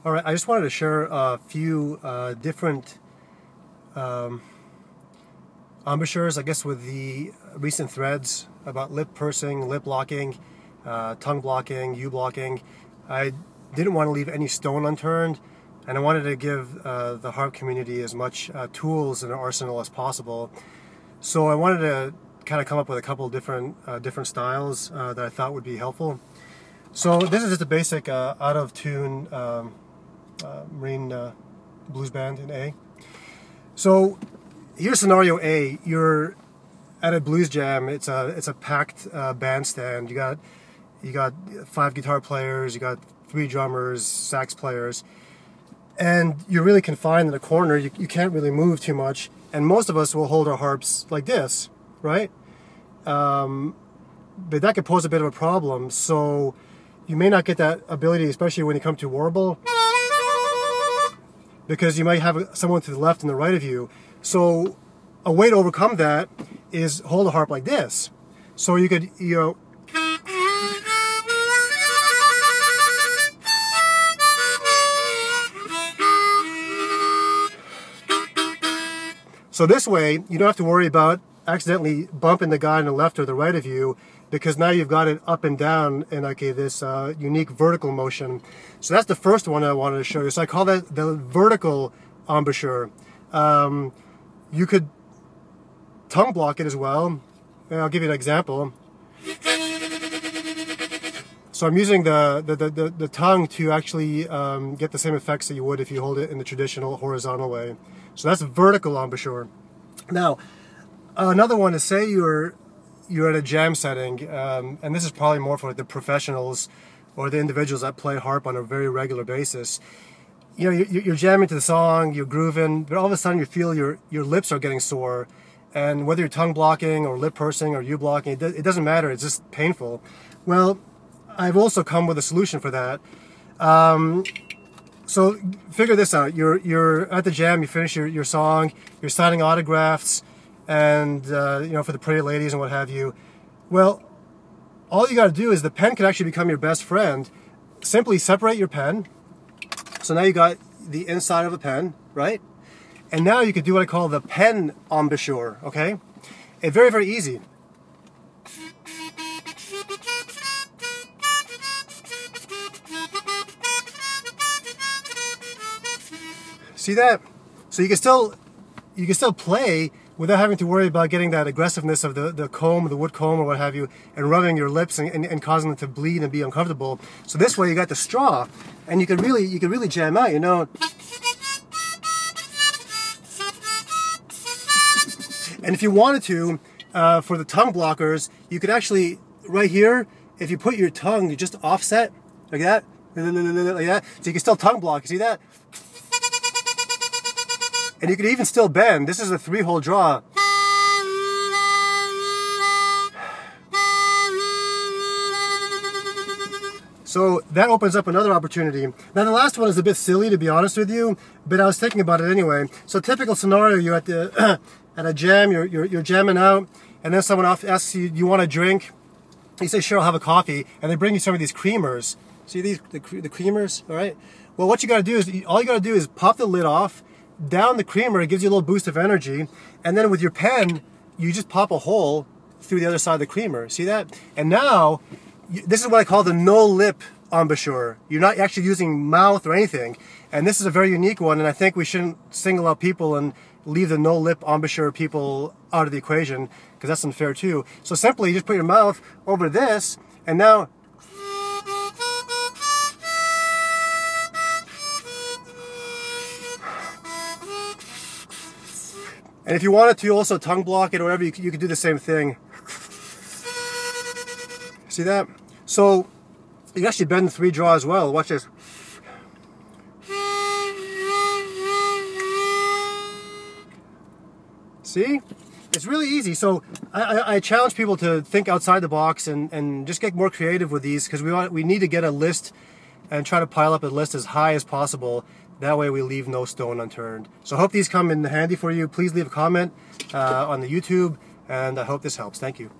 All right, I just wanted to share a few different embouchures, I guess, with the recent threads about lip pursing, lip locking, tongue blocking, U-blocking. I didn't want to leave any stone unturned, and I wanted to give the harp community as much tools in an arsenal as possible. So I wanted to kind of come up with a couple of different styles that I thought would be helpful. So this is just a basic out-of-tune Marine blues band in A. So here's scenario A. You're at a blues jam. It's a packed bandstand. You got 5 guitar players. You got 3 drummers, sax players, and you're really confined in a corner. You can't really move too much. And most of us will hold our harps like this, right? But that could pose a bit of a problem. So you may not get that ability, especially when you come to warble, because you might have someone to the left and the right of you. So a way to overcome that is hold a harp like this. So you could, so this way you don't have to worry about accidentally bumping the guy on the left or the right of you, because now you've got it up and down in like this unique vertical motion. So that's the first one I wanted to show you. So I call that the vertical embouchure. You could tongue block it as well. And I'll give you an example. So I'm using the tongue to actually get the same effects that you would if you hold it in the traditional horizontal way. So that's a vertical embouchure. Now, another one is, say you're at a jam setting, and this is probably more for the professionals or the individuals that play harp on a very regular basis. You know, you're jamming to the song, you're grooving, but all of a sudden you feel your lips are getting sore, and whether you're tongue blocking or lip pursing or U-blocking, it doesn't matter, it's just painful. Well, I've also come with a solution for that. So figure this out. You're at the jam, you finish your song, you're signing autographs, and for the pretty ladies and what have you. Well, all you got to do is the pen can actually become your best friend. Simply separate your pen. So now you got the inside of a pen, right? And now you could do what I call the pen embouchure, okay? It's very, very easy. See that? So you can still play without having to worry about getting that aggressiveness of the comb, the wood comb or what have you, and rubbing your lips and causing them to bleed and be uncomfortable. So this way you got the straw, and you could really jam out, you know. And if you wanted to, for the tongue blockers, you could actually, right here, if you put your tongue, you just offset, like that, so you can still tongue block, you see that? And you could even still bend. This is a 3-hole draw. So that opens up another opportunity. Now the last one is a bit silly, to be honest with you, but I was thinking about it anyway. So typical scenario, you're at the at a jam, you're jamming out, and then someone asks you, do you want a drink? You say, sure, I'll have a coffee, and they bring you some of these creamers. See these, the creamers, all right? Well, what you gotta do is, all you gotta do is pop the lid off, down the creamer, it gives you a little boost of energy, and then with your pen, you just pop a hole through the other side of the creamer. See that? And now, this is what I call the no-lip embouchure. You're not actually using mouth or anything, and this is a very unique one, and I think we shouldn't single out people and leave the no-lip embouchure people out of the equation, because that's unfair too. So simply, you just put your mouth over this, and now, and if you wanted to also tongue block it or whatever, you could do the same thing. See that? So you can actually bend the 3 draw as well. Watch this. See? It's really easy. So I challenge people to think outside the box and just get more creative with these, because we need to get a list and try to pile up a list as high as possible. That way we leave no stone unturned. So I hope these come in handy for you. Please leave a comment on the YouTube, and I hope this helps. Thank you.